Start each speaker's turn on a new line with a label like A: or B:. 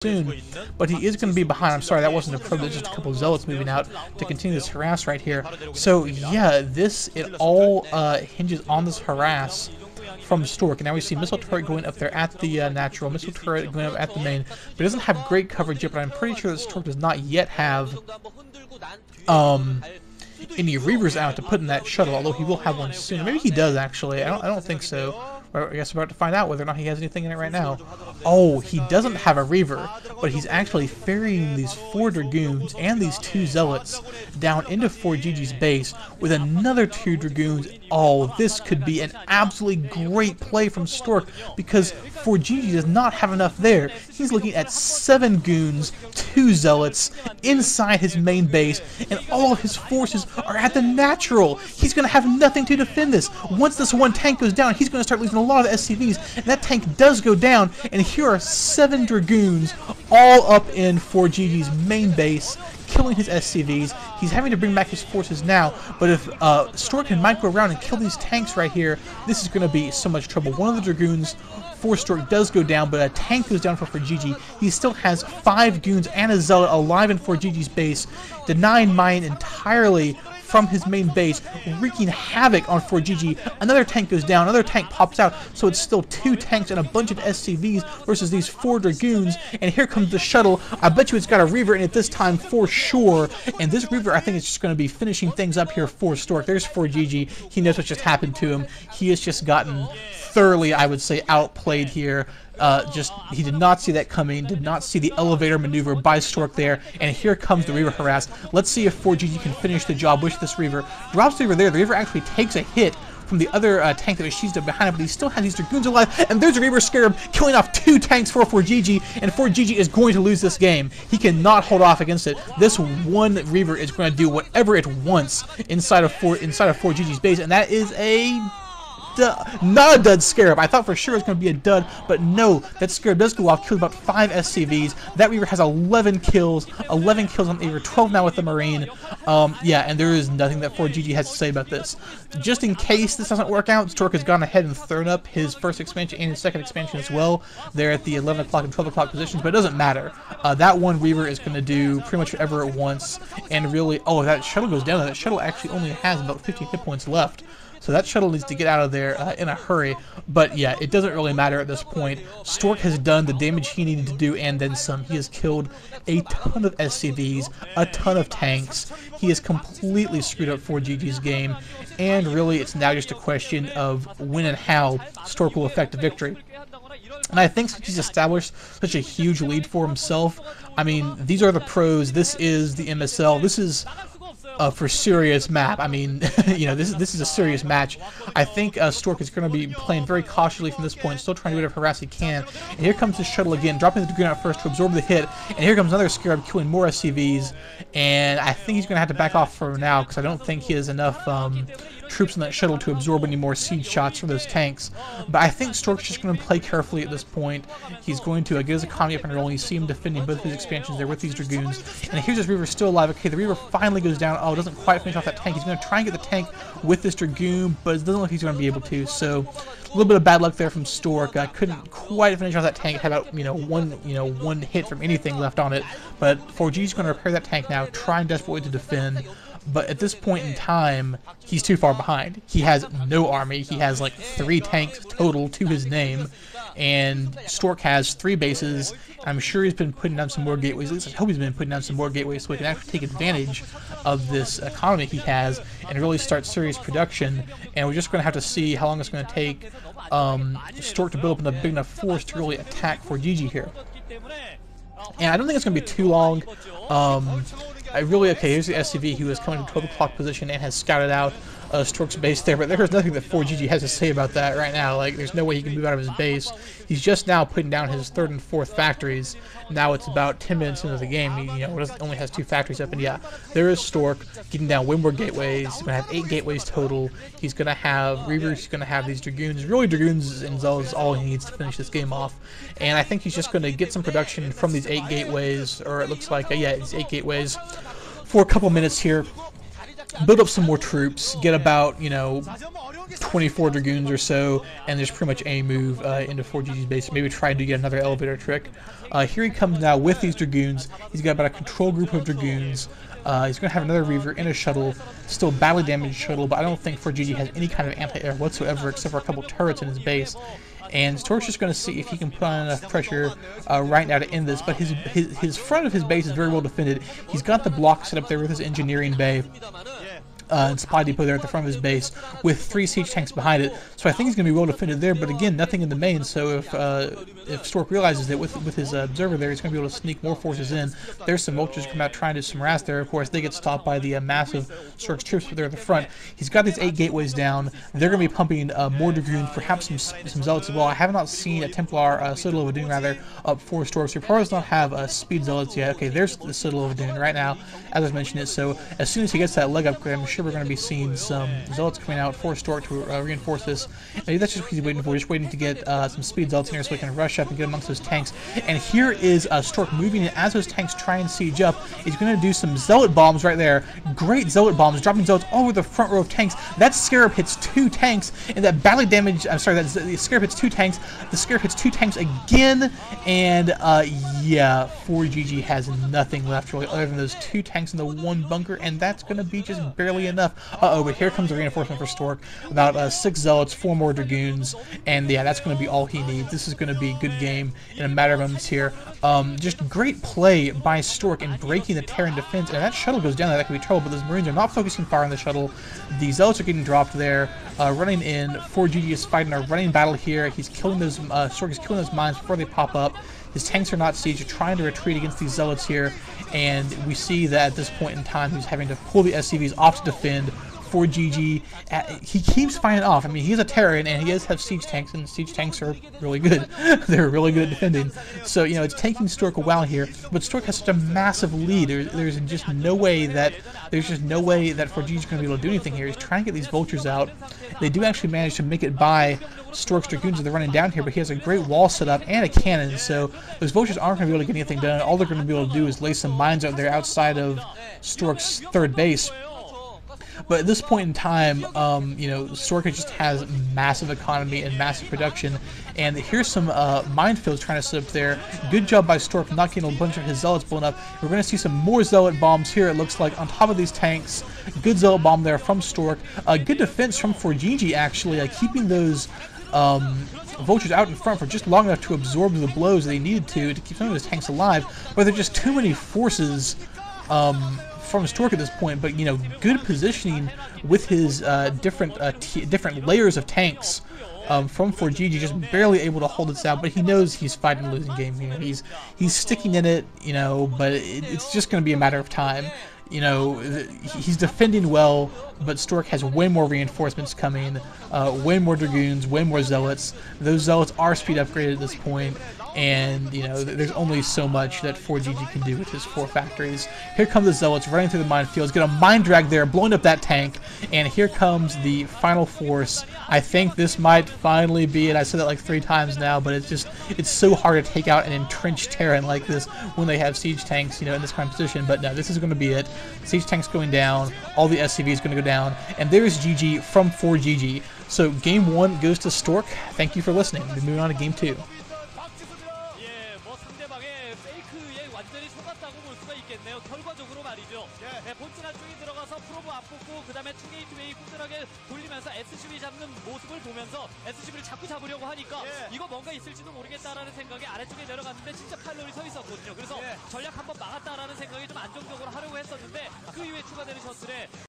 A: soon, but he is going to be behind. I'm sorry, that wasn't a probe, just a couple of zealots moving out to continue this harass right here. So yeah, it all hinges on this harass from Stork. And now we see missile turret going up there at the natural, missile turret going up at the main, but it doesn't have great coverage yet. But I'm pretty sure that Stork does not yet have any Reavers out to put in that shuttle, although he will have one soon. Maybe he does actually. I don't think so. I guess we're about to find out whether or not he has anything in it right now. Oh, he doesn't have a Reaver, but he's actually ferrying these 4 Dragoons and these 2 Zealots down into Forgg's base with another 2 Dragoons. Oh, this could be an absolutely great play from Stork because Forgg does not have enough there. He's looking at 7 Goons, 2 Zealots inside his main base, and all of his forces are at the natural. He's going to have nothing to defend this. Once this one tank goes down, he's going to start losing a lot of the SCVs, and that tank does go down, and here are 7 Dragoons all up in Forgg's main base, killing his SCVs. He's having to bring back his forces now, but if Stork can micro around and kill these tanks right here, this is going to be so much trouble. One of the Dragoons for Stork does go down, but a tank goes down for Forgg. He still has 5 Goons and a Zealot alive in Forgg's base, denying mine entirely from his main base, wreaking havoc on Forgg. Another tank goes down, another tank pops out, so it's still 2 tanks and a bunch of SCVs versus these 4 Dragoons, and here comes the shuttle. I bet you it's got a Reaver in it this time for sure, and this Reaver I think is just going to be finishing things up here for Stork. There's Forgg. He knows what just happened to him. He has just gotten thoroughly, I would say, outplayed here. He did not see that coming, did not see the elevator maneuver by Stork there, and here comes the Reaver harass. Let's see if Forgg can finish the job with this Reaver. Drops the Reaver there. The Reaver actually takes a hit from the other tank that was sheathed up behind him, but he still has these Dragoons alive, and there's a Reaver Scarab killing off 2 tanks for Forgg, and Forgg is going to lose this game. He cannot hold off against it. This one Reaver is going to do whatever it wants inside of Forgg's base, and that is not a dud Scarab. I thought for sure it was going to be a dud, but no, that Scarab does go off, kills about 5 SCVs. That Reaver has 11 kills on the Reaver, 12 now with the Marine. Yeah, and there is nothing that Forgg has to say about this. Just in case this doesn't work out, Stork has gone ahead and thrown up his first expansion and his second expansion as well. They're at the 11 o'clock and 12 o'clock positions, but it doesn't matter. That one Reaver is going to do pretty much whatever it wants, and really, oh, that shuttle goes down. That shuttle actually only has about 15 hit points left. So that shuttle needs to get out of there in a hurry. But yeah, it doesn't really matter at this point. Stork has done the damage he needed to do and then some. He has killed a ton of SCVs, a ton of tanks. He has completely screwed up Forgg's game. And really, it's now just a question of when and how Stork will affect a victory. And I think since he's established such a huge lead for himself, I mean, these are the pros. This is the MSL. This is for serious map. I mean, you know, this is a serious match. I think Stork is going to be playing very cautiously from this point, still trying to do whatever harass he can. And here comes the shuttle again, dropping the Dragoon out first to absorb the hit. And here comes another Scarab killing more SCVs. And I think he's going to have to back off for now because I don't think he has enough troops on that shuttle to absorb any more siege shots from those tanks. But I think Stork's just going to play carefully at this point. He's going to get his economy up and rolling. You see him defending both of his expansions there with these Dragoons. And here's this Reaver still alive. Okay, the Reaver finally goes down. Oh, doesn't quite finish off that tank. He's going to try and get the tank with this Dragoon, but it doesn't look like he's going to be able to. So a little bit of bad luck there from Stork. Couldn't quite finish off that tank. It had about one hit from anything left on it. But Forgg's going to repair that tank now, trying desperately to defend. But at this point in time, he's too far behind. He has no army. He has like 3 tanks total to his name. And Stork has 3 bases. I'm sure he's been putting down some more gateways. At least I hope he's been putting down some more gateways so he can actually take advantage of this economy he has and really start serious production. And we're just going to have to see how long it's going to take Stork to build up a big enough force to really attack Forgg here. And I don't think it's going to be too long. Okay, here's the SCV who is coming to 12 o'clock position and has scouted out Stork's base there, but there's nothing that Forgg has to say about that right now. Like, there's no way he can move out of his base. He's just now putting down his 3rd and 4th factories. Now it's about 10 minutes into the game. He, only has 2 factories up, and yeah, there is Stork getting down way more gateways. He's going to have 8 gateways total. He's going to have Reavers. He's going to have these Dragoons. Really, Dragoons and Zealots is all he needs to finish this game off. And I think he's just going to get some production from these 8 gateways, or it looks like, yeah, it's 8 gateways for a couple minutes here. build up some more troops, get about, 24 Dragoons or so, and there's pretty much a move into Forgg's base. Maybe try to get another elevator trick. Here he comes now with these Dragoons. He's got about a control group of Dragoons. He's going to have another Reaver in a shuttle, still badly damaged shuttle, but I don't think Forgg has any kind of anti-air whatsoever except for a couple turrets in his base. And Stork's just going to see if he can put on enough pressure right now to end this, but his front of his base is very well defended. He's got the block set up there with his engineering bay. And supply depot there at the front of his base with 3 siege tanks behind it, so I think he's going to be well defended there. But again, nothing in the main. So if Stork realizes that with his observer there, he's going to be able to sneak more forces in. There's some vultures come out trying to do some harass there. Of course, they get stopped by the massive Stork's troops, but they're at the front. He's got these 8 gateways down. They're going to be pumping more Dragoons, perhaps some Zealots as well. I have not seen a Templar Citadel of Adun rather up for Stork, so he probably does not have Speed Zealots yet. Okay, there's the Citadel of Adun right now, as I mentioned it. So as soon as he gets that leg upgrade, I'm sure we're going to be seeing some Zealots coming out for Stork to reinforce this. Maybe that's just what he's waiting for, just waiting to get some Speed Zealots in here so he can rush up and get amongst those tanks. And here is Stork moving in as those tanks try and siege up. He's going to do some Zealot bombs right there. Great Zealot bombs, dropping Zealots all over the front row of tanks. That Scarab hits 2 tanks, and that badly damaged, I'm sorry, the Scarab hits 2 tanks. The Scarab hits 2 tanks again, and yeah, Forgg has nothing left really other than those 2 tanks and the 1 bunker, and that's going to be just barely enough. But here comes the reinforcement for Stork. About 6 Zealots, 4 more Dragoons, and yeah, that's going to be all he needs. This is going to be a good game in a matter of moments here. Just great play by Stork in breaking the Terran defense, and that shuttle goes down there. That could be trouble, but those Marines are not focusing fire on the shuttle. The Zealots are getting dropped there, running in. Forgg is fighting a running battle here. He's killing those, Stork is killing those mines before they pop up. His tanks are not sieged. They're trying to retreat against these Zealots here, and we see that at this point in time, he's having to pull the SCVs off to defend. Forgg, he keeps fighting off. I mean, he's a Terran, and he does have siege tanks, and siege tanks are really good. They're really good at defending. So, it's taking Stork a while here, but Stork has such a massive lead. There's just no way that Forgg is going to be able to do anything here. He's trying to get these vultures out. They do actually manage to make it by Stork's Dragoons as they're running down here, but he has a great wall set up and a cannon, so those vultures aren't going to be able to get anything done. All they're going to be able to do is lay some mines out there outside of Stork's 3rd base. But at this point in time, Stork just has massive economy and massive production. And here's some minefields trying to set up there. Good job by Stork not getting a bunch of his Zealots blown up. We're going to see some more Zealot bombs here, it looks like, on top of these tanks. Good Zealot bomb there from Stork. Good defense from Forgg, actually, keeping those vultures out in front for just long enough to absorb the blows they needed to keep some of his tanks alive. But there are just too many forces from Stork at this point, but good positioning with his different layers of tanks from Forgg, just barely able to hold this out. But he knows he's fighting a losing game here. He's sticking in it, but it's just going to be a matter of time. He's defending well, but Stork has way more reinforcements coming, way more Dragoons, way more Zealots. Those Zealots are speed upgraded at this point, and there's only so much that Forgg can do with his 4 factories. Here come the Zealots running through the minefields, get a mine drag there, blowing up that tank, and here comes the final force. I think this might finally be it. I said that like 3 times now, but it's so hard to take out an entrenched Terran like this when they have siege tanks, in this kind of position. But no, this is going to be it. Siege tanks going down, all the SCVs going to go down, and there's GG from Forgg. So game 1 goes to Stork. Thank you for listening. We're moving on to game 2.
B: 결과적으로 말이죠. 본진 안쪽에 들어가서 프로브 앞붙고 그 다음에 투게이트웨이 끈끈하게 돌리면서 SCV 잡는 모습을 보면서 SCV를 자꾸 잡으려고 하니까 이거 뭔가 있을지도 모르겠다라는 생각에 아래쪽에 내려갔는데 진짜 팔로이 서 있었거든요. 그래서 전략 한번 막았다라는 생각이 좀 안정적으로 하려고 했었는데 그 이후에 추가되는 셔틀에